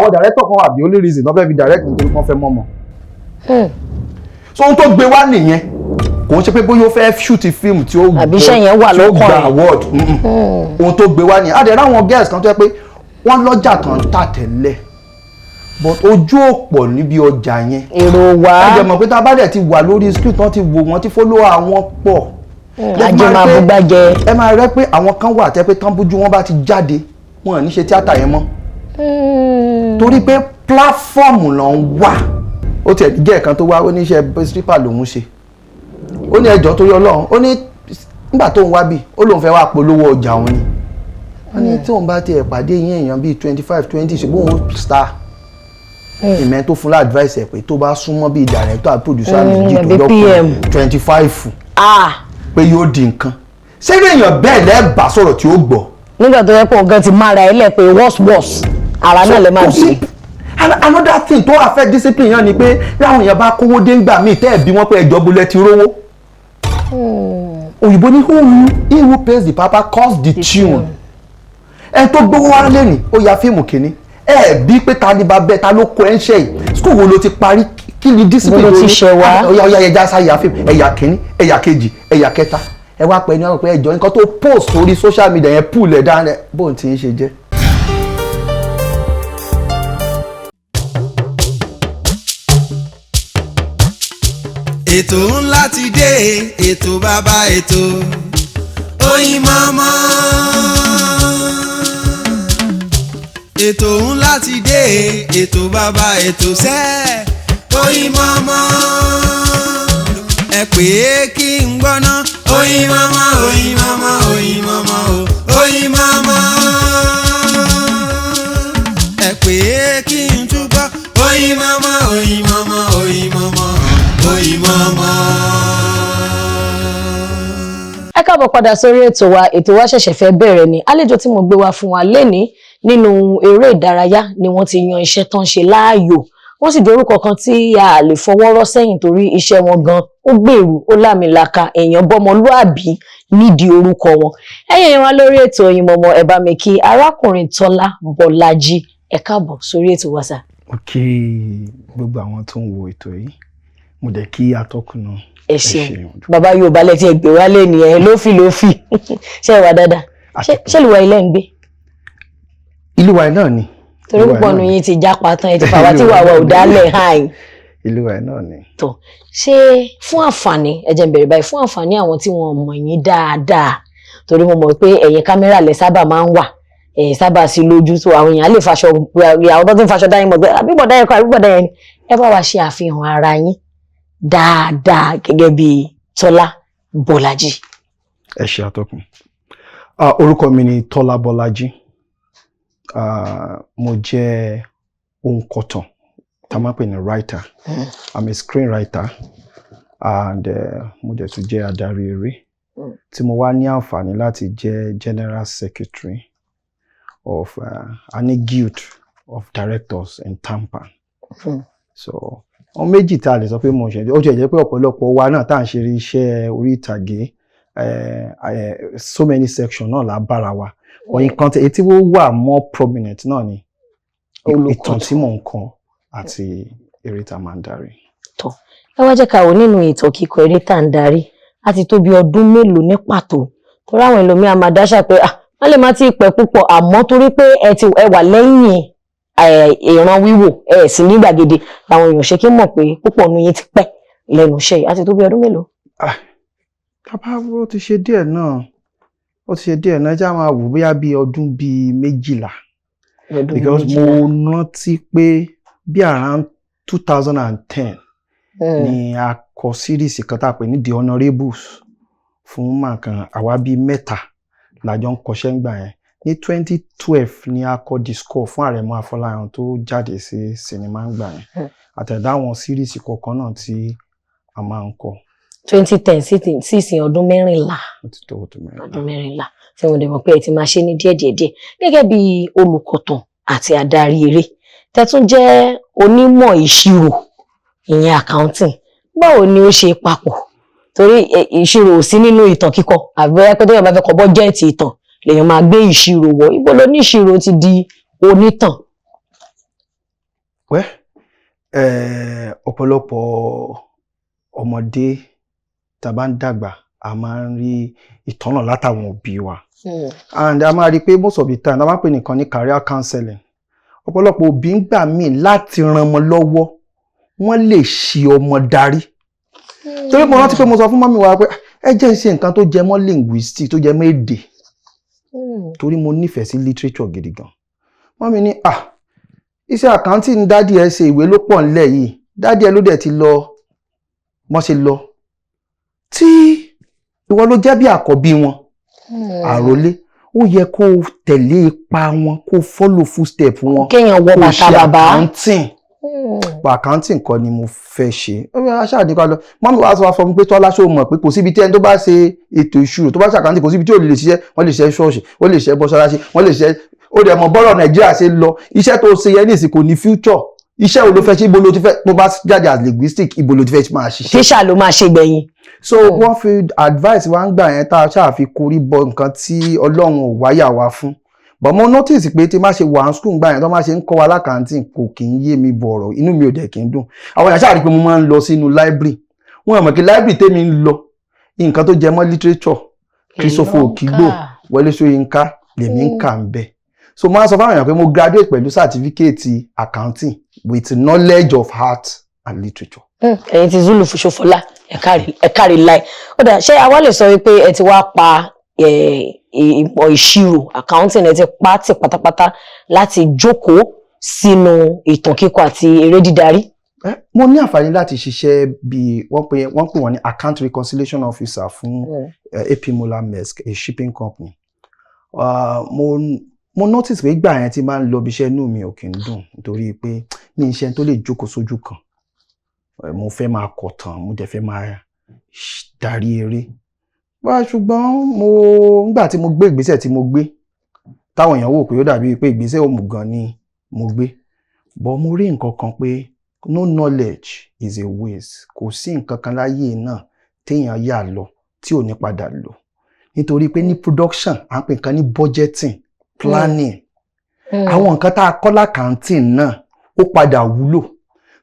àwọn director kan wà the only reason wọ́n fẹ́ fi direct nítorí wọ́n fẹ́ mọ́mọ́. So ohun tó gbé wá nìyẹn kò ń ṣe pé bóyá ó fẹ́ shoot fíìmù tí ó gba award. Ohun tó gbé wá nìyẹn àdẹ̀rẹ̀ àwọn girls kan tó yẹ pé wọ́n lọ́jà kan tà tẹ́lẹ̀ but ojú òpọ̀ níbi ọjà yẹn. èrò wá. ẹ jẹ́ mọ̀ pé tá a bá dẹ̀ ti wà lórí street wọ́n ti wò wọ́n ti follow àwọn pọ̀. ajé máa bú gbájẹ. ẹ máa rẹ́ pé àwọn kan wà tẹ́ pé tán bójú wọn bá ti jáde wọn ò ní ṣe tíátà yẹn mọ́. torí pé pláfọ́ọ̀mù ló ń wà. ó tiẹ̀ jẹ́ ẹ̀kan tó wá ó ní iṣẹ́ stripper lòún ṣe. ó ní ẹjọ́ torí Ọlọ́run ó ní nígbà tó ń wá bí ó lóun fẹ́ wá polówó ọjà òun ni. wọ́n ní tí òun bá tiẹ̀ pàdé yín èèyàn bíi 25-20 ṣùgbọ́n òun star. ìmẹ̀ tó fún advice ẹ̀ pé tó bá súnmọ́ bíi director àti producer méjì tó lọ́kùnrin 25 pé yóò di nǹkan. ṣé èèyàn bẹ́ẹ̀ lẹ́ẹ̀bà sọ̀rọ̀ tí ó gbọ́. nígbà tó yẹ pé ọ̀gá ti mára ẹ lẹ̀ pé worse ara náà lè máa ṣe. Another thing tó affect discipline yẹn ni pé láwọn èèyàn bá kówó dé ńgbà míì tẹ́ ẹ̀ bí wọ́n pé ẹjọ́ bolẹ̀ ti rówó. òyìnbó ní he who pays the piper calls the tune. ẹ tó gbówó wá lẹ́nìí ó ya fíìmù kìíní ẹ bí pé ta ni bá bẹ ta ló kọ ẹ ń ṣe yìí school wo ló ti parí kí ni discipline ló ti ṣe wá. ọ̀ya ẹja sáyà fíìmù ẹ̀yà kìíní ẹ̀yà kejì ẹ̀yà kẹta ẹ wá pẹ́ ní wọ́n pẹ́ ẹjọ́ nǹkan tó post sórí social media yẹn pull ẹ̀ dáná bóun ti ń ṣe jẹ́. ètò ńlá ti dé ètò bàbá ètò Oyinmomo. ètò ńlá ti dé ètò bàbá ètò sẹ́ Oyinmomo. ẹ pè é kí n gbọ́ná Oyinmomo Oyinmomo Oyinmomo Oyinmomo. ẹ pè é kí n túbọ̀ Oyinmomo Oyinmomo Oyinmomo Oyinmomo. ẹ káàbọ̀ padà sórí ètò wa ṣẹ̀ṣẹ̀ fẹ́ bẹ̀rẹ̀ ni àlejò tí mo gbé wá fún wa lénìí nínú eré ìdárayá ni wọ́n ti yan iṣẹ́ tán ṣe láàyò wọ́n sì dorúkọ kan tí a lè fọwọ́ rọ́ sẹ́yìn torí iṣẹ́ wọn gan ó gbèrú ó lámìlaka èèyàn bọ́mọlúàbí nídìí orúkọ wọn ẹ̀yin wa lórí ètò Oyinmomo ẹ bá mi kí arákùnrin Tọ́lá Bọ́lájí ẹ káàbọ̀ sórí ètò wa sà. ó kí gbogbo àwọn tó ń wo ètò yìí mo dẹ̀ kí atọ́kùn náà. ẹ ṣeun bàbá Yorùbá lẹ ti ẹ gbé wálé nìyẹn lófì ṣe wà dáadáa ṣé ìlúwa ilẹ̀ ń gbé. ìlúwa náà ni. torí púpọ̀ nù yín ti jápa tán ẹ ti fàwa tí wàá wà ò dálẹ̀ hàn. ìlúwa náà ni. tó ṣe fún àǹfààní ẹ jẹ́ n bẹ̀rẹ̀ báyìí fún àǹfààní àwọn tí wọ́n mọ̀ yín dáadáa torí mo mọ̀ pé ẹ̀yìn kámẹ́rà lẹ sábà máa ń wà ẹ̀ sábà sí lójú tó àwọn èèyàn lè faṣọ àwọn tó ti ń faṣọ dáyìn mọ̀ pé àbíbọ̀dá yẹn kọ́ àbíbọ̀dá yẹn ni ẹ bá wa ṣe àfihàn ara yín dáadáa gẹ́gẹ́ bí Tọ́lá Bọ́lájí. ẹ ṣe àtọkùn orúkọ mi ni Tọ́lá Bọ́lájí mo jẹ́ òǹkọ̀tàn tá a máa pè ní writer I'm a screenwriter and mo dẹ̀ tún jẹ́ adarí eré tí mo wá ní àǹfààní láti jẹ́ general secretary of any guild of directors in Tampa. So wọ́n méjì tá a lè sọ pé mo ṣe ó jẹ́ pé ọ̀pọ̀lọpọ̀ wa náà tá à ń ṣe iṣẹ́ orí ìtàgé so many sections náà la bára wa ọ̀yìn kan tí wọ́n wà more prominent náà ni ìtàn tí mò ń kọ àti eré tá a máa ń darí. tó ẹ wá jẹ́ ká wò nínú ìtàn kíkọ eré tá à ń darí àti tó bí ọdún mélòó ní pàtó torí àwọn ẹlòmíín máa dáṣà pé wọ́n lè má ti pẹ́ púpọ̀ àmọ́ torí pé ẹ wà lẹ́yìn ìran wíwò ẹ sì ní gbàgede làwọn èèyàn ṣe kí mọ̀ pé púpọ̀ nu yín ti pẹ́ lẹ́nu iṣẹ́ yìí àti tó bí ọdún mélòó. bàbá ó ti ṣe díẹ̀ náà ẹjá máa wò bóyá bí ọdún bíi 12 because mo rántí pé bí around 2010 ni a kọ series kan tá a pè ní The Honourables fún màkàn àwa bíi 3 làjọ ń kọṣẹ́ ńgbà yẹn ní 2012 ni a kọ The Score fún Àrẹ̀mọ Afọláyan tó jáde sí sinimá ńgbà yẹn àtẹ̀dá àwọn series kọ̀ọ̀kan náà tí a máa ń kọ. 2010 sísìn ọdún 14 ọdún 14 tí mo dẹ̀ mọ̀ pé ẹ ti máa ṣe ní díẹ̀díẹ̀ gẹ́gẹ́ bí olùkọ̀tàn àti adarí eré tẹ́tún jẹ́ onímọ̀ ìṣirò ìyẹn accounting báwo ni ó ṣe papọ̀ torí ìṣirò ò sí nínú ìtàn kíkọ àbẹ̀rẹ̀ pé téèyàn bá fẹ́ kọ bọ́jẹ́ẹ̀tì ìtàn lèèyàn máa gbé ìṣirò wọ̀ ibo ló ní ìṣirò ti di onítàn. Well, ọ̀pọ̀lọpọ̀ ọmọdé tá bá ń dàgbà a máa ń rí ìtọ́nà látàwọn òbí wa. And a máa rí pé most of the time a máa ń pè nìkan ní career counseling. Ọ̀pọ̀lọpọ̀ òbí ń gbà míì láti ran ọmọ lọ́wọ́ wọ́n lè ṣì ọmọ darí. Torí mo rántí pé mo sọ fún mọ́mí wa pé ẹ jẹ́ ṣe nǹkan tó jẹ mọ́ linguistics tó jẹ mọ́ èdè. Torí mo nífẹ̀ẹ́ sí literature gidi gan. Mọ́mí ní iṣẹ́ àkáǹtì ní dádì ẹ ṣe ìwé ló pọ̀ nílẹ̀ yìí. Dádì ẹ ló dẹ̀ ti lọ mọ́ ṣe lọ. Tí ìwọ ló jẹ́ bí àkọ́bí wọn. Àrólé ó yẹ kó tẹ̀lé ipa wọn kó follow footstep wọn. Kéèyàn wọ bàtà bàbá. Accounting kọ́ ni mo fẹ́ ṣe. Aṣáà ní ká lọ. Mọ́mí wa sọ fún mi pé Tọ́lá ṣó mọ̀ pé kò síbi tí ẹni tó bá ṣe ètò ìṣirò tó bá ṣe accounting kò síbi tí ò lè ṣiṣẹ́. Wọ́n lè ṣe ṣọ́ọ̀ṣì, wọ́n lè ṣe mọ́ṣáláṣí, wọ́n lè ṣe ó dẹ̀ mọ̀ bọ́rọ̀ Nàìjíríà ṣe lọ. Iṣẹ́ tó ṣe yẹn nísìn kò ní future. Iṣẹ́ wo ló fẹ́ ṣe ibo ló ti fẹ́ tó bá jáde as linguistic ibo ló ti fẹ́ máa ṣiṣẹ́. Tíṣà ló máa ṣe gbẹ̀yìn. So wọ́n fi advice wa ń gbà yẹn tá a ṣáà fi korí bọ nǹkan tí Ọlọ́run ò wáyà wa fún. But mo notice pé tí má ṣe wà ní school gbà yẹn tó má ṣe ń kọ́ wa lákàntìn kò kì í yé mi bọ̀rọ̀ inú mi ò dẹ̀ kì í dùn. Àwọn èèyàn ṣáà rí pé mo máa ń lọ sínú library. Wọ́n mọ̀ kí library tèmi ń lọ nǹkan tó jẹ mọ́ literature Christopher Okigbo Wọlé Ṣóyínká lèmi ń kà ń bẹ̀. So mo máa sọ fáwọn èèyàn pé mo graduate pẹ̀lú certificate accounting with knowledge of art and literature. Ẹ̀yin ti Zulu Ṣòfọlá ẹ̀kárí láì. Ó dà ṣé àwa lè sọ wípé ẹ ti wá pa ìmọ̀ ìṣirò accounting ẹ ti pa tì pátápátá láti jókòó sínú ìtàn kíkọ àti eré dídarí? Mo ní àǹfààní láti ṣiṣẹ́ bí wọ́n pè wọ́n ní account reconciliation officer fún AP Moller Maersk, a shipping company. Mo notice pé ìgbà yẹn tí máa ń lọ bí iṣẹ́ inú mi ò kí ń dùn nítorí pé mi iṣẹ́ tó lè jókòó sójú kan. Mo fẹ́ máa kọ tán, mo dẹ̀ fẹ́ máa darí eré. Ṣùgbọ́n nígbà tí mo gbé ìgbésẹ̀ tí mo gbé táwọn èèyàn wò pé ó dàbí pé ìgbésẹ̀ òmùgọ̀ ni mo gbé. But mo rí nǹkan kan pé no knowledge is a waste. Kò sí nǹkan kan láyé náà téèyàn yà lọ tí ò ní padà lò. Nítorí pé ní production à ń pè nǹkan ní budgeting, planning. Àwọn nǹkan tá a kọ́ l'accounting náà ó padà wúlò.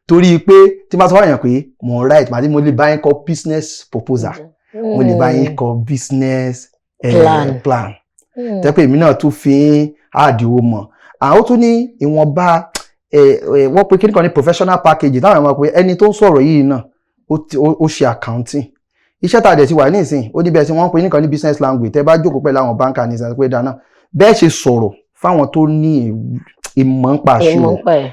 Torí pé tí máa sọ fáwọn èèyàn pé mo write màá tí mo lè bá yín kọ business proposal. Mo lè bá yín kọ business plan. Tẹ́ pé èmi náà tún fi àdìwò mọ̀. Àwọn tún ní ìwọ̀nba wọ́n pe kí nìkan ní professional package táwọn èèyàn mọ̀ pé ẹni tó ń sọ̀rọ̀ yìí náà ó ṣe accounting. Iṣẹ́ tá a dẹ̀ ti wà ní ìsìn ó ní bẹ́ẹ̀ tí wọ́n pe nìkan ní business language tẹ́ bá jókòó pẹ̀lú àwọn báńkà ní ìsìn pé dáná bẹ́ẹ̀ ṣe sọ̀rọ̀ fáwọn tó ní ìmọ̀ ń pa àṣírò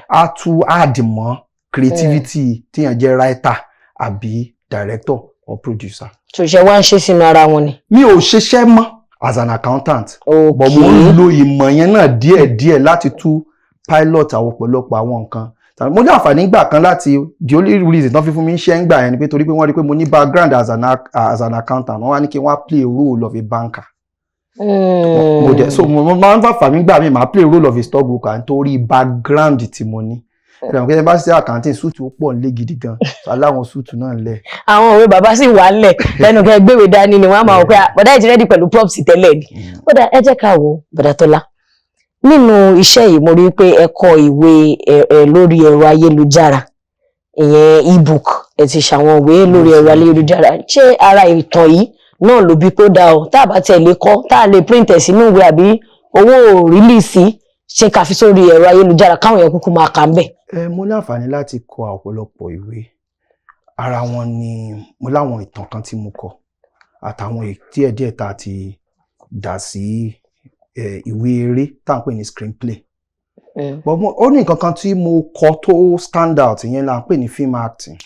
á tún àdìmọ́ creativity tíyàn jẹ́ writer àbí director or producer. Ṣòṣẹ́ wá ń ṣe sínú ara wọn ni. Mi ò ṣiṣẹ́ mọ́ as an accountant. But mo ń lo ìmọ̀ yẹn náà díẹ̀díẹ̀ láti tú pilot àwọn ọ̀pọ̀lọpọ̀ àwọn nǹkan. Mo ní àǹfààní gbà kan láti the only reason tán fi fún mi ń ṣe ń gbà yẹn ni pé torí pé wọ́n rí pé mo ní background as an accountant wọ́n wá ní kí wọ́n play a role of a banker. So mo máa ń fàǹfààní gbà mí máa play a role of a stockbroker nítorí background tí mo ní. Ẹ̀rọ kí ẹ bá ṣe accounting súùtù ó pọ̀ nílé gidi gan aláwọn súùtù náà lẹ̀. Àwọn òwe bàbá sì wà lẹ̀ lẹ́nu kẹ́ gbéwèé dání ni wọ́n á máa wọ pé bọ̀dá ìtì rẹ́dí pẹ̀lú props tẹ́lẹ̀ ni. Ó dà ẹ jẹ́ ká wo bọ̀dá Tọ́lá. Nínú iṣẹ́ yìí mo rí pé ẹ kọ ìwé lórí ẹ̀rọ ayélujára ìyẹn ebook ẹ ti ṣàwọn ìwé lórí ẹ̀rọ ayélujára. Ṣé ara ìtàn yìí náà ló bí pé ó dá o tá a bá tẹ̀ lé kọ́ tá a lè print ẹ̀ sínú ìwé àbí owó rìlíìsì ṣe ká fi sórí ẹ̀rọ ayélujára káwọn èèyàn kúkú máa kà ń bẹ̀? Mo ní àǹfààní láti kọ ọ̀pọ̀lọpọ̀ ìwé. Ara wọn ni mo láwọn ìtàn kan tí mo kọ àtàwọn díẹ̀díẹ̀ tá a ti dà sí ìwé eré tá à ń pè ní screenplay. But ó ní nǹkan kan tí mo kọ tó stand out ìyẹn là ń pè ní film acting.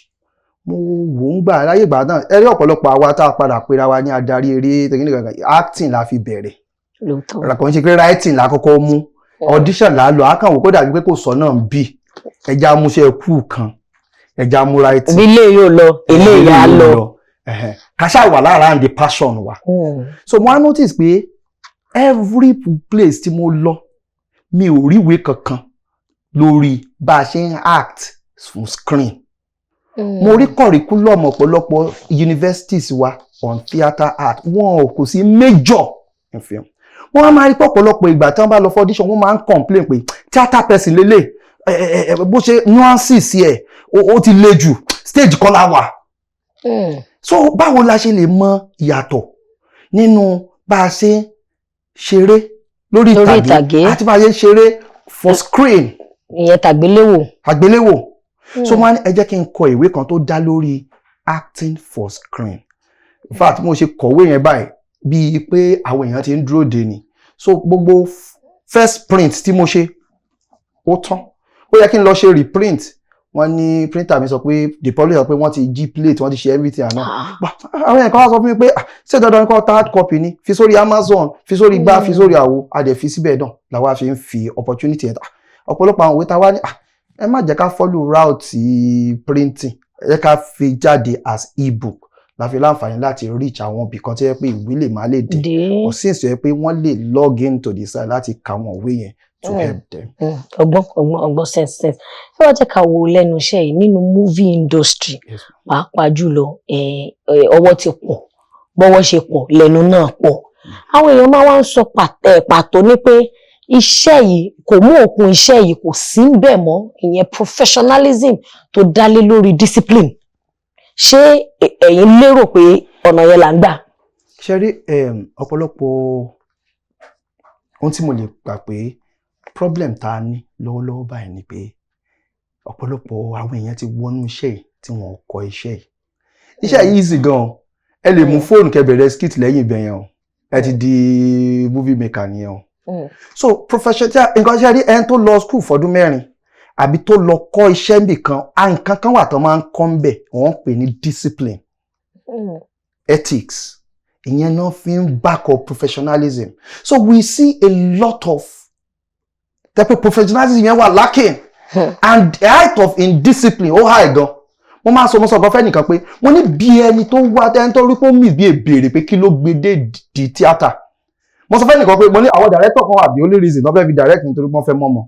Mo wò ń gbà láyé ìgbà náà ẹ rí ọ̀pọ̀lọpọ̀ àwa tá a padà pera wa ní adarí eré acting la fi bẹ̀rẹ̀. Kò ń ṣe pé writing la kọ́kọ́ mú audition là á lọ akàn wò kó dàbí pé kò sọ náà ń bì ẹja amúṣẹ́ kú kan ẹja amú writing. Bí ilé yóò lọ ilé ìyá lọ. Kàṣà wà lára and the passion wa. So mo á notice pé every place tí mo lọ mi ò ríwèé kankan lórí bá a ṣe ń act fún screen. Mo rí curriculum ọ̀pọ̀lọpọ̀ universities wa on theatre art wọn kò sí major in film. Wọ́n máa rí pọ̀pọ̀lọpọ̀ ìgbà tí wọ́n bá lọ for audition wọ́n máa ń complain pé theatre person lélẹ̀ bó ṣe nuances ẹ̀ ó ti le jù stage kan la wà. So báwo la ṣe lè mọ ìyàtọ̀ nínú bá a ṣe ṣeré lórí ìtàgé àti bá a ṣe ṣeré for screen. Ìyẹn àgbéléwò. So wọ́n ní ẹ jẹ́ kí n kọ ìwé kan tó dá lórí acting for screen. In fact mo ṣe kọ̀wé yẹn báyìí bíi pé àwọn èèyàn ti ń dúró dè ní. So gbogbo first print tí mo ṣe ó tán. Ó yẹ kí n lọ ṣe reprint. Wọ́n ní printer mi sọ pé the publisher sọ pé wọ́n ti jí plate, wọ́n ti ṣe everything àná. Àwọn èèyàn kan wá sọ fún mi pé ṣé dandan kọ́ hard copy ni, fi sórí Amazon, fi sórí gbá, fi sórí àwo, a dẹ̀ fi síbẹ̀ dán làwa fi ń fi opportunity ẹ̀ ta. Ọ̀pọ̀lọpọ̀ àwọn òwe ta wá ní ẹ má jẹ́ ká follow route printing, ẹ jẹ́ ká fi jáde as ebook la fi láǹfààní láti reach àwọn ibì kan tó yẹ pé ìwé lè má lè dé or since yẹ pé wọ́n lè log in to the site láti ka àwọn ìwé yẹn to help them. Ọgbọ́n sense. Ẹ wá jẹ́ ká wo lẹ́nu iṣẹ́ yìí nínú movie industry pàápàá jùlọ ọwọ́ ti pọ̀ bọ́wọ́ ṣe pọ̀ lẹ́nu náà pọ̀. Àwọn èèyàn máa wá ń sọ pàtó ní pé iṣẹ́ yìí kò mú òkun iṣẹ́ yìí kò sí ń bẹ̀ mọ́, ìyẹn professionalism tó dálé lórí discipline. Ṣé ẹ̀yin lérò pé ọ̀nà yẹn là ń gbà? Ṣé rí ọ̀pọ̀lọpọ̀ ohun tí mo lè gbà pé problem ta ní lọ́wọ́lọ́wọ́ báyìí ni pé ọ̀pọ̀lọpọ̀ àwọn èèyàn ti wọnú iṣẹ́ yìí tí wọ́n kọ́ iṣẹ́ yìí. Iṣẹ́ yìí easy gan. Ẹ lè mú fóònù kẹ́ bẹ̀rẹ̀ skit lẹ́yìn ibẹ̀ yẹn o. Ẹ ti di movie maker nìyẹn o. So professional nǹkan ṣe rí ẹni tó lọ school fọdún 4 àbí tó lọ kọ́ iṣẹ́ nìkan nǹkan kan wà tó máa ń kọ́ ń bẹ̀ wọ́n pè ní discipline, ethics. Ìyẹn náà fi ń back up professionalism. So we see a lot of type of professionalism yẹn wà lacking and the height of indiscipline ó high gan. Mo máa sọ gan fẹ́ nìkan pé mo ní bí ẹni tó wá ẹni tó rí pé ó mì bí èbèrè pé kí ló gbé dé di tíátà. Mo sọ fẹ́ nìkan pé mo ní àwọn director kan wà the only reason wọ́n fẹ́ fi direct nítorí wọ́n fẹ́ mọ́mọ́.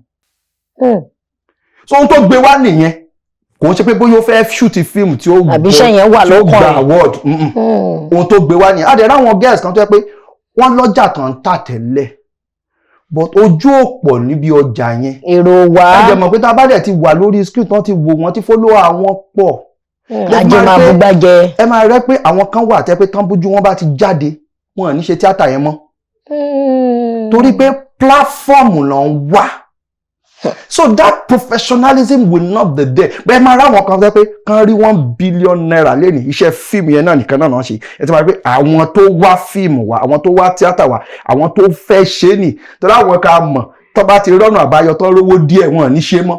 So ohun tó gbé wá nìyẹn kò ń ṣe pé bóyá ó fẹ́ shoot film tí ó gba award. Ohun tó gbé wá nìyẹn. A dẹ̀ ráwọn girls kan tó yẹ pé wọ́n lọ́jà kan ń tà tẹ́lẹ̀ but ojú òpọ̀ níbi ọjà yẹn. Èrò wá. Ẹ jẹ́ mọ̀ pé tá a bá dẹ̀ ti wà lórí screen tán ti wò wọ́n ti follow àwọn pọ̀. Ajé máa bú gbájẹ. Ẹ máa rẹ́ pé àwọn kan wà tẹ́ pé tán bójú wọn bá ti jáde wọn ò ní ṣe tíátà yẹn mọ́. Torí pé platform ló ń wá. So that professionalism will not be there. Bẹ́ẹ̀ máa ráwọn kan sọ pé kán rí $1 billion lẹ́nìí iṣẹ́ fíìmù yẹn náà nìkan náà ṣe. Ẹ ti máa rí pé àwọn tó wá fíìmù wá, àwọn tó wá tíátà wá, àwọn tó fẹ́ ṣe nì. Torí àwọn ká mọ̀ tó bá ti rọ́nà àbáyọ tó rówó díẹ̀ wọn ní ṣe mọ́.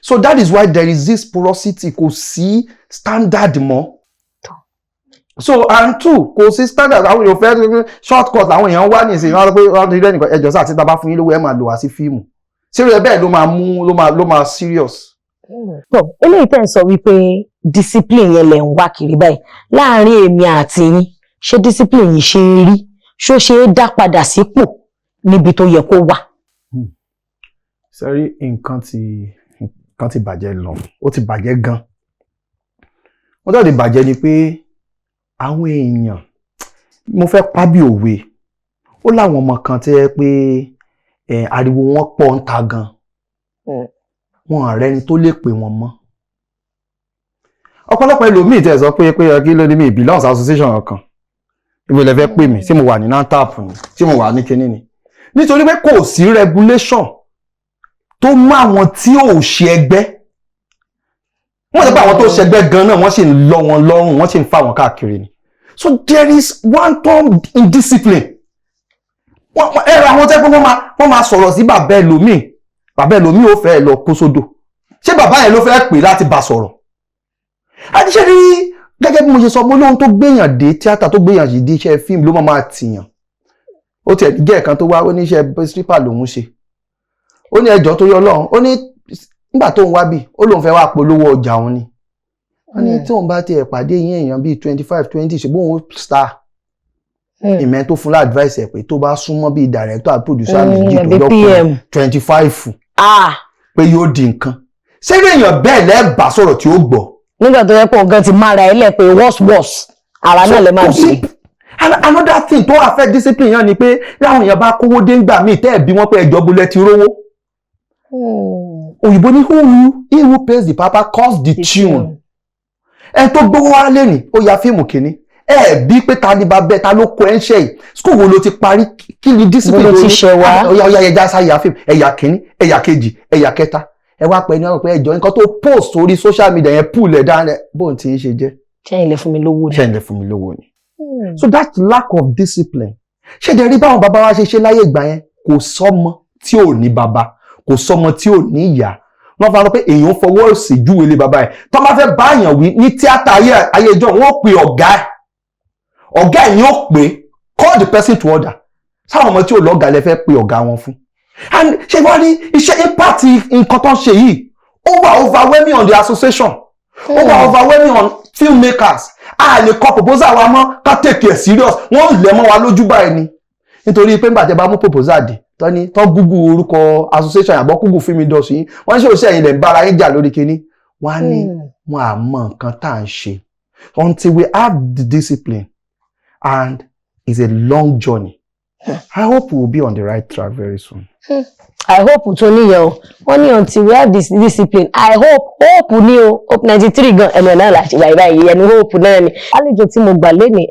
So that is why there is this porosity, kò sí standard mọ́. So and two kò sí standard, àwọn èèyàn fẹ́ shortcut àwọn èèyàn wá ní ìsìn wọn pé wọ́n ti rí ẹnìkan ẹjọ́ sáà tí tá bá fún yín lówó ẹ máa lò wá sí fíìmù. Serious bẹ́ẹ̀ ló máa serious. Eléyìí tẹ́ ń sọ wípé discipline yẹn lẹ̀ ń wá kiri báyìí láàárín èmi àti yín, ṣé discipline yìí ṣe é rí, ṣó ṣe é dá padà sípò níbi tó yẹ kó wà? Sẹ́rí nǹkan ti bàjẹ́ lọ, ó ti bàjẹ́ gan. Wọ́n tó ti bàjẹ́ ni pé àwọn èèyàn, mo fẹ́ pa bí òwe, ó láwọn ọmọ kan tẹ́ pé ariwo wọn pọ̀ ń ta gan. Wọn ààrẹ ni tó lè pè wọn mọ́. Ọ̀pọ̀lọpọ̀ ẹlòmíì tẹ́ sọ pé kí ló ní mi belongs association kan. Ibo lẹ fẹ́ pè mí, ṣé mo wà ní NANTAP ni, ṣé mo wà ní kinní ni. Nítorí pé kò sí regulation tó mú àwọn tí ò ṣe ẹgbẹ́. Wọ́n sọ pé àwọn tó ṣẹgbẹ́ gan náà wọ́n sì ń lọ wọn lọ́rùn, wọ́n sì ń fà wọn káàkiri ni. So there is wanton indiscipline. Ẹ̀rọ àwọn tẹ́ pé wọ́n máa sọ̀rọ̀ sí bàbá ẹlòmíì ó fẹ́ lọ kó sódò. Ṣé bàbá yẹn ló fẹ́ pè láti bá sọ̀rọ̀? Àti ṣe rí gẹ́gẹ́ bí mo ṣe sọ mo lóhun tó gbéyàn dé tíátà tó gbéyàn sí di iṣẹ́ fíìmù ló máa tìyàn. Ó tiẹ̀ gẹ́ ẹ̀kan tó wá ó ní iṣẹ́ stripper lòun ṣe. Ó ní ẹjọ́ tó yọ Ọlọ́run, ó ní nígbà tó ń wá bí ó lóun fẹ́ wá polówó ọjà òun ni. Wọ́n ní tí òun bá tiẹ̀ pàdé yín èèyàn bíi 25-20 ṣe bóun star. Ìmẹ́ tó fún advice ẹ̀ pé tó bá súnmọ́ bíi director àti producer méjì tó lọ́pọ̀ 25 pé yóò di nǹkan. Ṣé èèyàn bẹ́ẹ̀ lẹ́ẹ̀bà sọ̀rọ̀ tí ó gbọ́? Nígbà tó yẹ pé ọ̀gá ti mára ẹ lẹ̀ pé worse ara náà lè máa gbé. Another thing tó affect discipline yẹn ni pé láwọn èèyàn bá kówó dé ńgbà míì tẹ́ ẹ̀ bí wọ́n pé ẹjọ́ bolẹ̀ ti rówó. òyìnbó ní he who pays the piper calls the tune. Ẹni tó gbówó wá lẹ́nìí ó ya fíìmù kìíní bí pé ta ni bàbá ta ló kó ẹ ń ṣe yìí school wo ló ti parí kí ni discipline ló ti ṣe wá ọ̀yà ẹja sáyà fíìmù ẹ̀yà kìíní ẹ̀yà kejì ẹ̀yà kẹta ẹ wá pẹ́ ní ọ̀rọ̀ pé ẹjọ́ nǹkan tó post sórí social media yẹn pull ẹ̀ dáná bóun ti ń ṣe jẹ́. ṣẹ́yìn lè fún mi lówó ni. ṣẹ́yìn lè fún mi lówó ni. So that lack of discipline ṣé dẹ̀ rí báwọn bàbá wa ṣe láyé ìgbà yẹn kò sọ́mọ tí ò ní bàbá kò sọ́mọ tí ò ní ìyá wọ́n fara pé èèyàn fọwọ́ òsì júwe lé bàbá ẹ̀ tó máa fẹ́ báyàn wí ní tíátà ayé ìjọ wọn ó pe ọ̀gá ẹ̀ ni ó pè call the person to order sáwọn ọmọ tí ò lọ́gàá lẹ fẹ́ pe ọ̀gá wọn fún and ṣé wọ́n rí iṣẹ́ impact nǹkan tó ń ṣe yìí ó wà overwhelming on the association ó wà overwhelming on filmmakers a lè kọ proposal wa mọ́ ká take it serious wọ́n lẹ̀ mọ́ wa lójú báyìí ni nítorí pé nígbà tí a bá mú proposal dé tọ́ Google orúkọ association àbọ̀ Google film industry yìí wọ́n ṣe òṣìṣẹ́ yìí lẹ̀ ń bára yín jà lórí kinní wọ́n á ní wọ́n á mọ nǹkan tá à ń ṣe until we have the discipline and it's a long journey. I hope we will be on the right track very soon. I hope tó níyẹn o wọ́n ní until we have this discipline I hope ní o hope 93 gan ẹnu náà láti wáyé báyìí ẹnu hope náà ni. Àlejò tí mo gbà lẹ́ni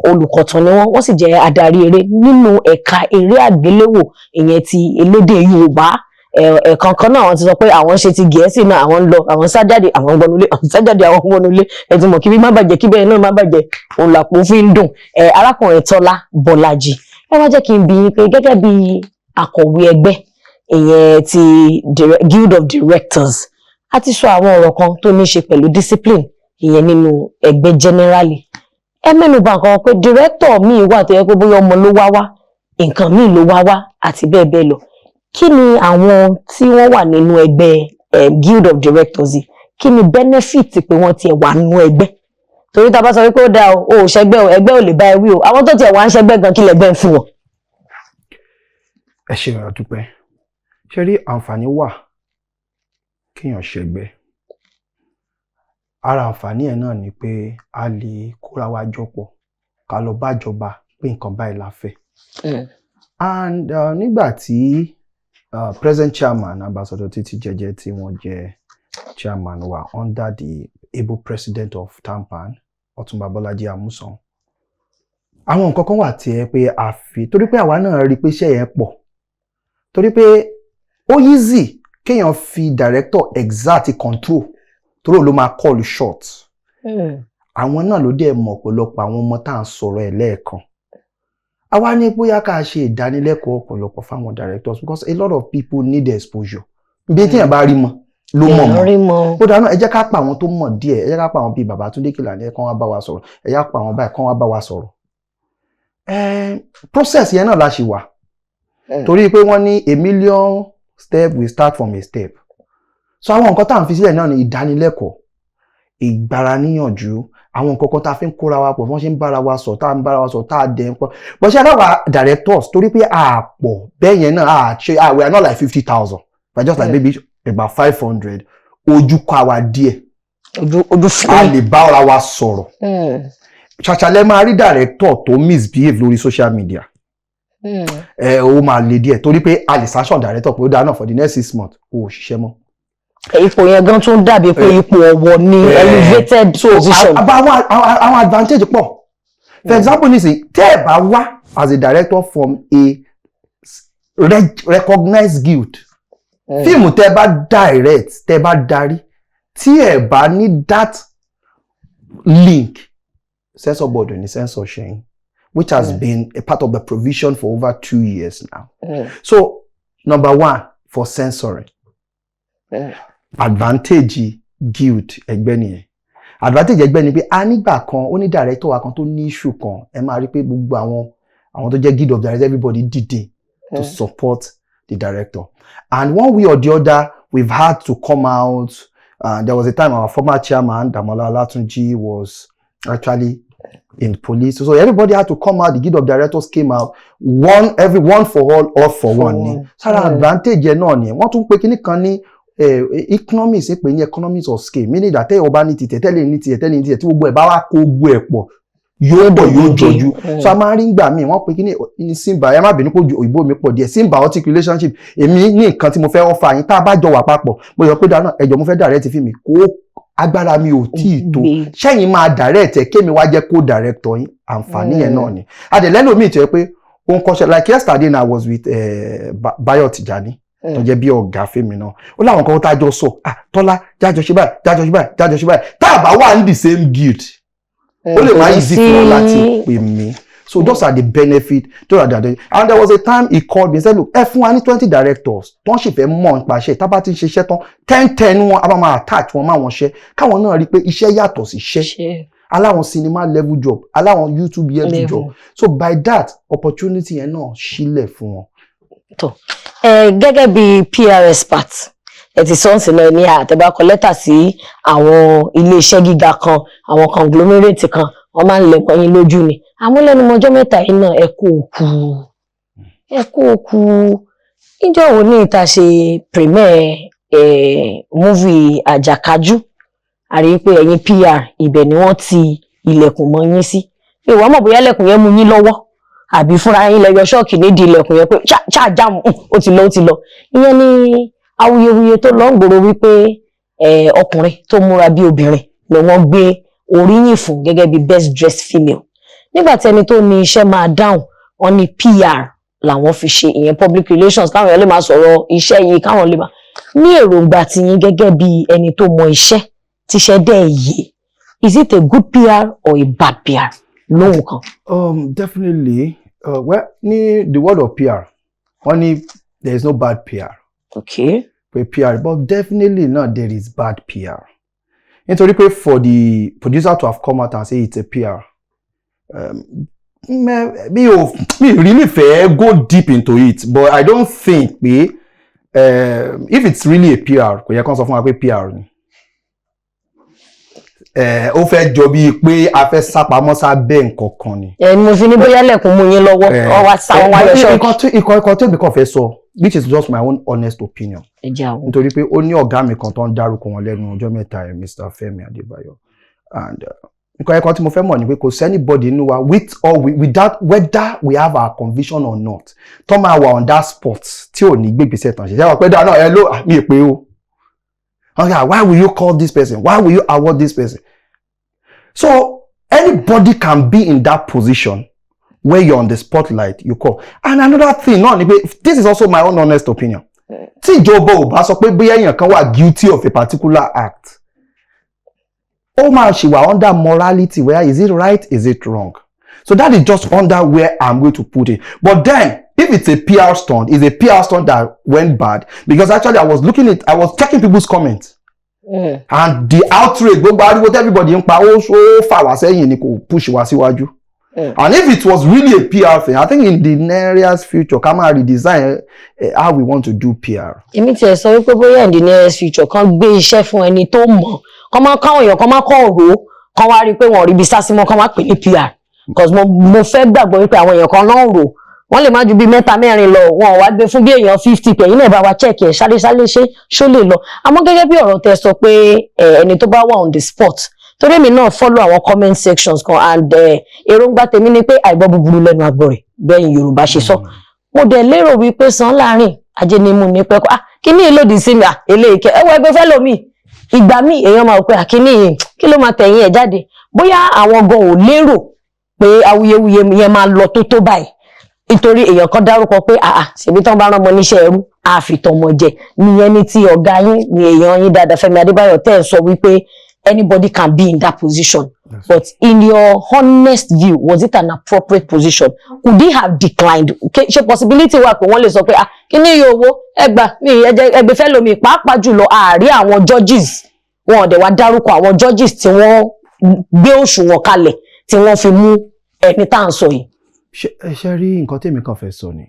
olùkọ̀tàn ni wọ́n sì jẹ́ adarí eré nínú ẹ̀ka eré àgbéléwò ìyẹn ti elédè Yorùbá ẹ̀ẹ̀kankan náà wọ́n ti sọ pé àwọn ṣe ti Gẹ̀ẹ́sì náà àwọn ń lọ àwọn sájáde àwọn gbọnulé àwọn sájáde àwọn gbọnulé ẹ̀tí mọ̀ kí bí má bàjẹ́ kí bẹ́ẹ̀ náà má bàjẹ́ òun làpò fi ń dùn arákùnrin Tọ́lá Bọ́lájí ẹ wá jẹ́ kí n bi yín pé gẹ́gẹ́ bí akọ̀wé ẹgbẹ́ ìyẹn ti Guild of Directors a ti sọ àwọn ọ̀rọ̀ kan tó ní ṣe pẹ̀lú discipline ìyẹn nínú ẹgbẹ́ generally ẹ mẹ́nuba nǹkan pé director míì wà tó yẹ pé bóyá ọmọ ló wá wá nǹkan míì ló wá wá àti bẹ́ẹ̀ bẹ́ẹ̀ lọ kí ni àwọn tí wọ́n wà nínú ẹgbẹ́ Guild of Directors yìí kí ni benefit pé wọ́n tiẹ̀ wà nínú ẹgbẹ́ torí tá a bá sọ wípé ó dáa o ò ṣẹgbẹ́ o ẹgbẹ́ ò lè bá ẹ wí o àwọn tó tiẹ̀ wá ń ṣẹgbẹ́ gan kí lẹgbẹ́ ń fún wọn. ẹ ṣe ìrìn àdúpẹ́ ṣe rí àǹfààní wà kéèyàn ṣẹgbẹ́ ara àǹfààní ẹ̀ náà ni pé a lè kóra wa jọ pọ̀ ká lọ bájọba pé nǹkan báyìí la fẹ́ and nígbà tí present chairman Ambassador Titi Jeje tí wọ́n jẹ́ chairman wa under the able president of TAMPAN Ọ̀túnba Bọ́lájí Amusan àwọn nǹkan kan wà tí ẹ pé a fi torí pé àwa náà rí pé iṣẹ́ yẹn pọ̀ torí pé ó easy kéèyàn fi director exact control torí ló máa call shot àwọn náà ló dẹ̀ mọ̀ ọ̀pọ̀lọpọ̀ àwọn ọmọ tá à ń sọ̀rọ̀ ẹ̀ lẹ́ẹ̀kan àwa ní bóyá ká ṣe ìdánilẹ́kọ̀ọ́ ọ̀pọ̀lọpọ̀ fáwọn directors because a lot of people need exposure bí tí èèyàn bá rí mọ́ ló mọ̀ mọ́ ó dáná ẹ jẹ́ ká pa àwọn tó mọ̀ díẹ̀ ẹ jẹ́ ká pa àwọn bíi Babátúndé Kèlání kán wá bá wa sọ̀rọ̀ ẹ jẹ́ ká pa àwọn báyìí kán wá bá wa sọ̀rọ̀ process yẹn náà la ṣì wà torí pé wọ́n ní a million step we start from a step so àwọn nǹkan tá à ń fi sílẹ̀ náà ní ìdánilẹ́kọ̀ọ́ ìgbaraníyànjú àwọn nǹkan kan tá a fi ń kóra wa pọ̀ wọ́n ṣe ń bára wa sọ tá a ń bára wa sọ tá a dẹ̀ ń pọ̀ bọ́ ṣe aláwa directors torí pé àpọ̀ bẹ́ẹ̀ yẹn náà we are not like 50,000 but just like maybe about 500 ojú kọ́ àwa díẹ̀ ojú fún a lè bá ara wa sọ̀rọ̀ ṣàṣàlẹ̀ máa rí director tó misbehave lórí social media ó máa le díẹ̀ torí pé a lè sanction director pé ó dáa náà for the next 6 months ó ṣiṣẹ́ mọ́. Ipò yẹn gan tún dàbí pé ipò ọ̀wọ̀ ní elevated position. Àwọn advantage pọ̀. For example nísìnyí tẹ́ ẹ bá wá as a director from a recognized guild fíìmù tẹ́ bá direct tẹ́ bá darí tí ẹ bá ní that link censor board ní censor ṣẹ́yìn which has been a part of the provision for over 2 years now. So number one for censoring. Advantage guild ẹgbẹ́ nìyẹn advantage ẹgbẹ́ ni pé a nígbà kan ó ní director wa kan tó ní issue kan ẹ máa rí pé gbogbo àwọn tó jẹ́ guild of directors everybody dìde to support the director and one way or the other we've had to come out there was a time our former chairman Damola Olatunji was actually in police so everybody had to come out the guild of directors came out one for all for one ni sára advantage ẹ náà ni wọ́n tún pè kíní kan ní economics pè ní economics of scale meaning that tẹ́ ọba ní títẹ̀ tẹ́lẹ̀ ní títẹ̀ tẹ́lẹ̀ ní títẹ̀ tí gbogbo ẹ̀ bá wá kó gbogbo ẹ̀ pọ̀ yóò pọ̀ yóò jọjú so a máa ń rí gbà míì wọ́n pe kí ní Simba ẹ má bínú pé òyìnbó mi pọ̀ díẹ̀ symbiotic relationship èmi ní nǹkan tí mo fẹ́ offer yín tá a bá jọ wà papọ̀ mo yọ pé dáná ẹjọ́ mo fẹ́ direct fíìmù kó agbára mi ò tí ì tó ṣẹ́yìn máa direct ẹ̀ kémi wá jẹ́ co-director yín àǹfààní yẹn náà ni àdẹ̀lẹ́lò mi ìtọ́ pé ó ń kọ́ṣẹ́ like yesterday I was with Bayo Tijani tó jẹ́ bí ọ̀gá fèmí náà ó láwọn kan tá a jọ sọ Tọ́lá jájọ ṣe báyìí tá a bá wà ní the same guild ó lè má easy fún ọ láti pè mí so those are the benefits and there was a time he called me and said look ẹ fún wa ní 20 directors tó ń ṣe fẹ́ mọ̀ nípa iṣẹ́ tá bá ti ń ṣiṣẹ́ tán 10 wọn a máa attach wọn máa wọn ṣe káwọn náà rí i pé iṣẹ́ yàtọ̀ sí iṣẹ́ aláwọn cinema level job aláwọn YouTube level job so by that opportunity yẹn náà sílẹ̀ fún wọn. Gẹ́gẹ́ bí PR expert ẹ ti sọ́ọ̀sì náà ní àtẹ̀bá kọ lẹ́tà sí àwọn iléeṣẹ́ gíga kan àwọn conglomerate kan wọ́n máa ń lẹ̀kọ́ yín lójú ni àmúlẹ́nu ọjọ́ mẹ́ta yìí náà ẹ kú òkú níjọ́ wo ní ìta ṣe premiere movie Àjàkájú àrí pé ẹ̀yin PR ibẹ̀ ni wọ́n ti ilẹ̀kùn mọ́ yín sí ìwà mọ̀ bóyá ilẹ̀kùn yẹn mú yín lọ́wọ́ àbí fúnra yín lẹ́yọ ṣọ́ọ̀kì nídìí ilẹ̀kùn yẹn pé ṣáàjáàmù ó ti lọ ìyẹn ni awuyewuye tó lọ ń gbòòrò wípé ọkùnrin tó múra bí obìnrin ni wọ́n gbé oríyìn fún gẹ́gẹ́ bí best dressed female nígbà tí ẹni tó ní iṣẹ́ máa dáhùn wọ́n ní PR làwọn fi ṣe ìyẹn public relations káwọn èèyàn lè máa sọ̀rọ̀ iṣẹ́ yìí káwọn lè máa ní èròǹgbà tiyín gẹ́gẹ́ bí ẹni tó mọ iṣẹ́ tíṣẹ́ dẹ̀ yé is it a good PR or a bad PR lóhùn kan. Definitely well ní the word of PR wọ́n ní there is no bad PR. Okay. PR but definitely not there is bad PR. Nítorí pé for the producer to have come out and say it's a PR me really fair go deep into it but I don't think if it's really a PR kò yẹ kán sọ fún wa pé PR ni ó fẹ́ jọ bíi pé a fẹ́ sápamọ́ sábẹ́ nǹkan kan ni. Mo fi ní bóyá lẹ̀kùn mú yín lọ́wọ́ ọ wá sáwọn wáyọ ṣọ́ọ̀kì. Ìkọ̀ tó bìkan fẹ́ sọ which is just my own honest opinion. Nítorí pé ó ní ọ̀gá mi kan tó ń dárúkọ wọn lẹ́nu ọjọ́ mẹ́ta Mr. Fẹ́mi Adébáyọ̀ and nǹkan ẹ̀kọ́ tí mo fẹ́ mọ̀ ni pé kò sí anybody nínú wa with or without whether we have our conviction or not tó máa wà on that spot tí ò ní gbégbèsè tàn ṣe ṣe wà pé dáná ẹ ló mi pé o. Okay, why will you call this person? Why will you award this person? So anybody can be in that position where you're on the spotlight, you call. And another thing, this is also my own honest opinion. Tí ìjọba ò bá sọ pé bóyá èèyàn kan wà guilty of a particular act, ó máa ṣì wà under morality where is it right, is it wrong? So that is just under where I'm going to put it. But then, if it's a PR stunt, it's a PR stunt that went bad. Because actually I was checking people's comments. And the outrage, what everybody in power so far was saying, you could push wasiwaju. And if it was really a PR thing, I think in the nearest future, come and redesign how we want to do PR. Èmi tí ẹ sọ wípé bóyá in the nearest future kan gbé iṣẹ́ fún ẹni tó mọ̀, kan máa káwọn èèyàn kan máa kọ́ ọ̀rọ̀, kan wá rí pé wọ́n rí bí sásímọ́ kan máa pè ní PR. Because mo fẹ́ gbàgbọ́ wípé àwọn èèyàn kan náà rò wọ́n lè má ju bí 3-4 lọ wọn wá gbé fún bí èèyàn 50 pẹ̀yìn náà bá wa check ẹ̀ sáré ṣó lè lọ àmọ́ gẹ́gẹ́ bí ọ̀rọ̀ tẹ́ sọ pé ẹni tó bá wà on the spot torí èmi náà follow àwọn comment sections kan and èròǹgbà tèmi ni pé àìgbọ́ búburú lẹ́nu àgbọ̀rẹ̀ bẹ́ẹ̀ Yorùbá ṣe sọ mo dẹ̀ lérò wípé san láàrin ajé ni mo ní pẹ́ kí ní ìlòdì sí mi eléyìí kẹ ẹwọ́ ẹgbẹ́ fẹ́ lómi ìgbà míì èèyàn máa pé kíní kí ló máa tẹ̀yìn ẹ̀ jáde bóyá àwọn gan ò lérò pé awuyewuye yẹn máa lọ tó báyìí nítorí èèyàn kan dárúkọ pé ṣèbí tán bá rán ọmọ níṣẹ́ ẹrú àfitọmọ jẹ nìyẹn ní ti ọ̀gá yín ní èèyàn yín dáadáa Fẹ́mi Adébáyọ̀ tẹ́ ẹ̀ sọ wípé anybody can be in that position. Yes. But in your honest view, was it an appropriate position? Could he have declined? Ṣé possibility wà pé wọ́n lè sọ pé kí ni iye owó ẹgbà mi ẹgbẹ́ fẹ́ lomi pàápàá jùlọ àárí àwọn judges wọn ò dẹ̀ wá dárúkọ àwọn judges tí wọ́n gbé òṣùwọ̀n kalẹ̀ tí wọ́n fi mú ẹni tá à ń sọ yìí. Ṣé rí nǹkan tèmi kan fẹ́ sọ ni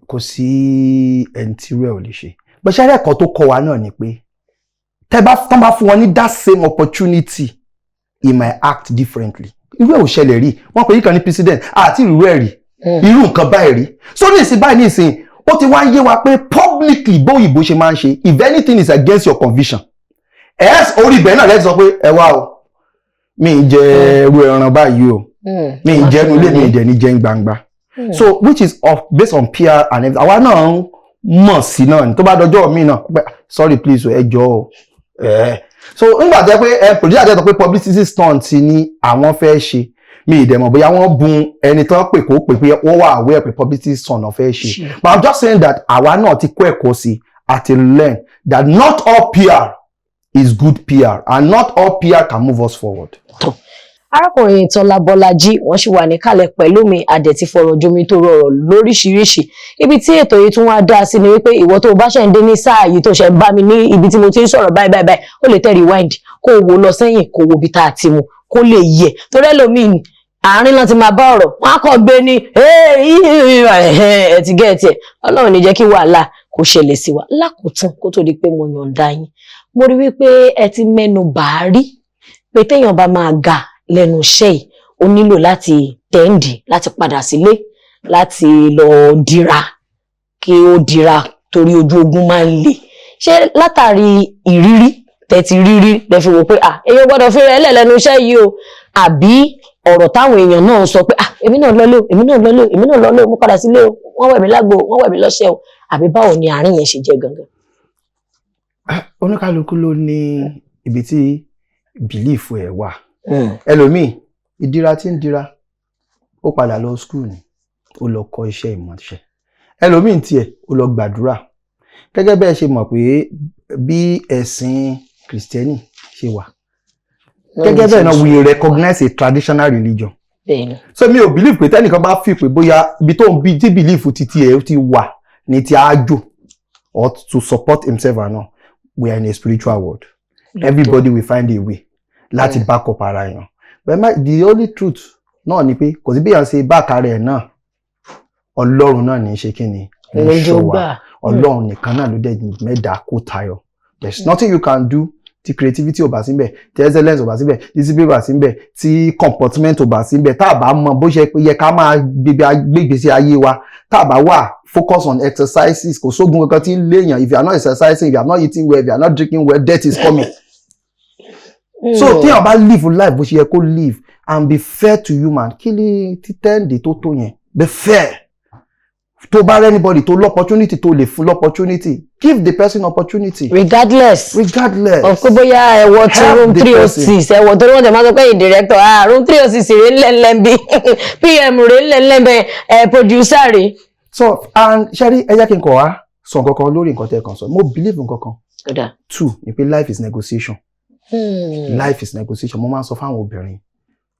kò sí ẹni tí rẹ̀ ò lè ṣe bẹ́ẹ̀ ṣe ẹ̀kọ́ tó kọ́ wa náà ni pé tán bá fún wọn ní that same opportunity he might act differently irú ẹ̀ ò ṣẹlẹ̀ rí wọ́n pè é kan ní president àti irú ẹ̀ rí irú nǹkan báyìí rí so ní ìsìn báyìí ní ìsìn ó ti wá ń yé wa pé publicly bóyìnbó ṣe máa ń ṣe if anything is against your conviction orí ibẹ̀ náà lẹ́tí sọ pé ẹ wá o mi jẹ ẹrú ẹran báyìí o mi jẹ ẹnu ilé mi jẹ ní jẹ gbangba so which is based on PR and everything àwa náà mọ̀ sí náà ní tó bá dọjọ́ mi náà sorry please ẹ jọ̀ọ́ so nígbà tó yẹ pé producer àti ẹ̀ tó pé publicity stunt ni àwọn fẹ́ ṣe mi ìdẹ̀mọ̀ bóyá wọ́n bun ẹni tán pè kó pè pé wọ́n wà aware pé publicity stunt náà fẹ́ ṣe but I'm just saying that àwa náà ti kó ẹ̀kọ́ sí àti learn that not all PR is good PR and not all PR can move us forward. arákùnrin Tọ́lá Bọ́lájí wọ́n sì wà níkàlẹ̀ pẹ̀lú mi àdẹ̀tí fọ̀rọ̀ jomi tó rọrọ̀ lóríṣiríṣi ibi tí ètò yìí tún wá dá sí ni wípé ìwọ tó bá ṣe ń dé ní sáà yìí tó ṣe ń bá mi ní ibi tí mo ti ń sọ̀rọ̀ báyìí ó lè tẹ̀ rewind kó o wò lọ sẹ́yìn kó o wo ibi tá a ti mu kó lè yẹ torí ẹlòmíì àárín láti máa bá ọ̀rọ̀ wọn á kàn gbé ní ẹ ti gẹ́ ẹ tiẹ̀ Ọlọ́run ní jẹ́ kí wàhálà kó ṣẹlẹ̀ sí wa lákòótán kó tó di pé mo yọ̀ǹda yín mo rí wípé ẹ ti mẹ́nu bà á rí pé téèyàn bá máa ga lẹ́nu iṣẹ́ yìí ó nílò láti tẹ́ǹdì láti padà sílé láti lọ dira kí ó dira torí ojú ogun máa ń le ṣé látàrí ìrírí tẹ́tí rírí lẹ fi wò pé èèyàn gbọ́dọ̀ fi rẹ̀ lẹ́nu iṣẹ́ yìí o àbí ọ̀rọ̀ táwọn èèyàn náà sọ pé èmi náà lọ́lé o mo padà sílé o wọ́n wẹ̀ mí lágbo wọ́n wẹ̀ mí lọ́ṣẹ́ o àbí báwo ni àárín yẹn ṣe jẹ́ gangan. oníkálukú ló ní ibi tí bìlífù ẹ̀ wà ẹlòmíì ìdíra tí ń dira ó padà lọ skul ni ó lọ kọ́ iṣẹ́ ìmọ̀ọ́ṣẹ́ ẹlòmíì tiẹ̀ ó lọ gbàdúrà gẹ́gẹ́ bẹ́ẹ̀ ṣe mọ̀ pé bí ẹ̀sìn kìrìsìtẹ́nì ṣe wà gẹ́gẹ́ bẹ́ẹ̀ náà we recognize a traditional religion so mi ò believe pé tẹ́nìkan bá fi pé bóyá ibi tó ń bí tí belief titi ẹ̀ ti wà ní ti àjò or to support himself or not we are in a spiritual world everybody will find a way láti back up ara èèyàn but the only truth náà ni pé kò sí bí èèyàn ṣe back ara ẹ̀ náà Ọlọ́run náà ní í ṣe kí ni Ọlọ́run nìkan náà ló dẹ̀ mẹ́dàá kó tayọ there is nothing you can do tí creativity ò bá síbẹ̀ tí excellence ò bá síbẹ̀ tí discipline ò bá síbẹ̀ tí comportment ò bá síbẹ̀ tá a bá mọ bó ṣe yẹ ká máa gbégbèsè ayé wa tá a bá wà focus on exercises kò sógun kankan tí ń léèyàn if you are not exercising if you are not eating well if you are not drinking well death is coming. So téèyàn bá live life bó ṣe yẹ kó live and be fair to human kí ni títẹ́ǹdì tó tó yẹn be fair tó bá rẹ́ anybody tó l'opportunity tó lè fún l'opportunity give the person opportunity. regardless of pé bóyá ẹ̀wọ̀ tí room 306 ẹ̀wọ̀ tó ní wọ́n tẹ̀ máa sọ pé director room 306 rèé ńlẹ̀ńlẹ̀ bí pm rèé ńlẹ̀ńlẹ̀ bẹ́ẹ̀ producer rèé. so and ṣẹ́rí ẹ jẹ́ kí n kọ̀ wá sọ nǹkan kan lórí nǹkan tẹ́ kan sọ mo believe nǹkan kan. 2 ni pé life is negotiation. Life is negotiation. Mo máa ń sọ fáwọn obìnrin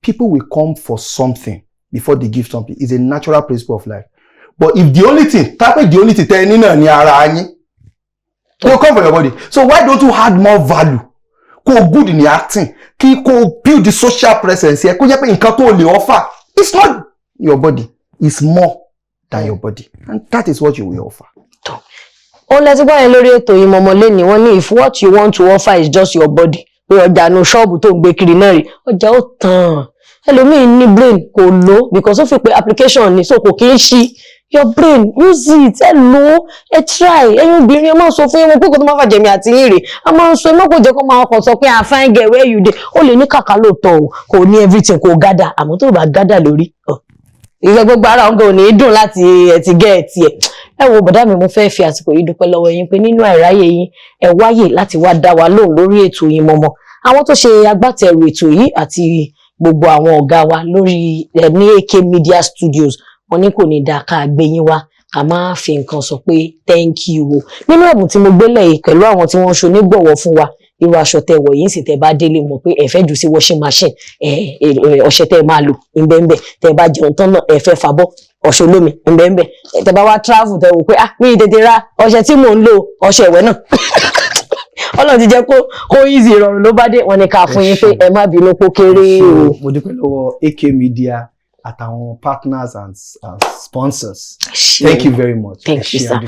people will come for something before they give something it's a natural principle of life. But if the only thing tẹ́ ẹ ní náà ní ara yín you come for your body so why don't you add more value kó good in the acting kó build the social presence yẹ kó jẹ́ pé nǹkan tó lè offer it's not your body it's more than your body and that is what you will offer. ó lẹ́tí gbọ́ yẹn lórí ètò yìí mọ̀mọ́lé ni wọ́n ní if what you want to offer is just your body pé ọjà nu ṣọ́ọ̀bù tó ń gbé kiri náà rí ọjà ó tàn ẹlòmíín ní brain kò lò because ó fi pé application ni so kò kí ń ṣí your brain use it ẹ lò ẹ try ẹ̀yin obìnrin ẹ máa sọ fún yín pé kò tó máa fàjẹmí àti yín rè a máa ń sọ ẹ má kò jẹ́ kó máa ọkọ̀ sọ pé fine girl where you dey ó lè ní kàkà lóòótọ́ o kò ní everything kò gádà àmọ́ tó bá gádà lórí ìyẹn gbogbo ara òun kò ní dùn láti ẹtì gẹ́ ẹtì ẹ wo bọ̀dá mi mo fẹ́ fi àsìkò yìí dúpẹ́ lọ́wọ́ yín pé nínú àìráyè yín ẹ wáyè láti wá dá wa lóhùn lórí ètò yín mọ́mọ́ àwọn tó ṣe agbátẹrù ètò yìí àti gbogbo àwọn ọ̀gá wa lórí ní AK Media Studios wọn ní kò ní dáa ká gbé yín wá ká máa fi nǹkan sọ pé thank you o nínú ẹ̀bùn tí mo gbélé yìí pẹ̀lú àwọn tí wọ́n ṣonígbọ̀wọ́ fún wa irú aṣọ tẹ́ wọ̀ yìí sì tẹ́ bá délé mọ̀ pé ẹ fẹ́ jù sí washing machine ọṣẹ tẹ́ máa lò ńbẹ́ńbẹ́ tẹ́ bá jẹun tán náà ẹ fẹ́ fàbọ̀ ọṣẹ olómi ńbẹ́ńbẹ́ tẹ́ bá wá travel tẹ́ wò pé mi ì tètè ra ọṣẹ tí mò ń lò ọṣẹ ìwẹ̀ náà Ọlọ́run ti jẹ́ kó easy ìrọ̀rùn ló bá dé wọn ni ká fún yín pé ẹ má bínú kó kéré o. mo dúpẹ́ lọ́wọ́ AK Media àtàwọn partners and sponsors. Thank you very much. Thank you, sir.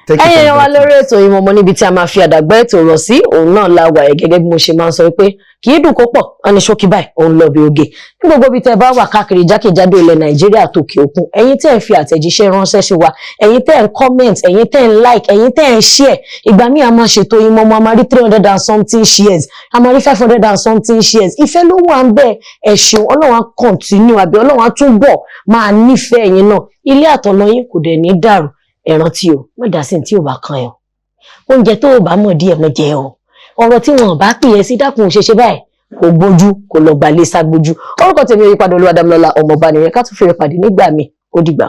ẹ̀yin wa lórí ètò Oyinmomo níbi tí a máa fi àdàgbà ètò rọ̀ sí òun náà la wà gẹ́gẹ́ bí mo ṣe máa ń sọ pé kì í dùn kó pọ̀ ẹni ṣókí báyìí òun lọ bí oge ní gbogbo ibi tẹ́ bá wà káàkiri jákèjádò ilẹ̀ Nàìjíríà tòkè òkun ẹ̀yin tẹ́ ń fi àtẹ̀jíṣẹ́ ránṣẹ́ sí wa ẹ̀yin tẹ́ ń comment ẹ̀yin tẹ́ ń like ẹ̀yin tẹ́ ń share ìgbà míì a máa ṣètò Oyinmomo a máa rí 300 and something shares a máa rí 500 and something shares ìfẹ́ ló wà ń bẹ ẹ ṣeun Ọlọ́run á continue àbí Ọlọ́run á túbọ̀ máa nífẹ̀ẹ́ ẹ̀yin náà ilé àtọ̀nà yín kò dẹ̀ ní dàrú ẹ̀ràn tí o má dá sí tí o bá kan ẹ̀ oúnjẹ tó o bá mọ̀ díẹ̀ mọ̀ jẹ́ o ọ̀rọ̀ tí wọn bá pè é sí dákun òṣèṣe báyìí kò gbójú kò lọ gbàlé ságbójú orúkọ tèmi Oyèpadà Olúwadámilọ́lá ọmọọba nìyẹn ká tún fèrè pàdé nígbà mi ó dìgbà.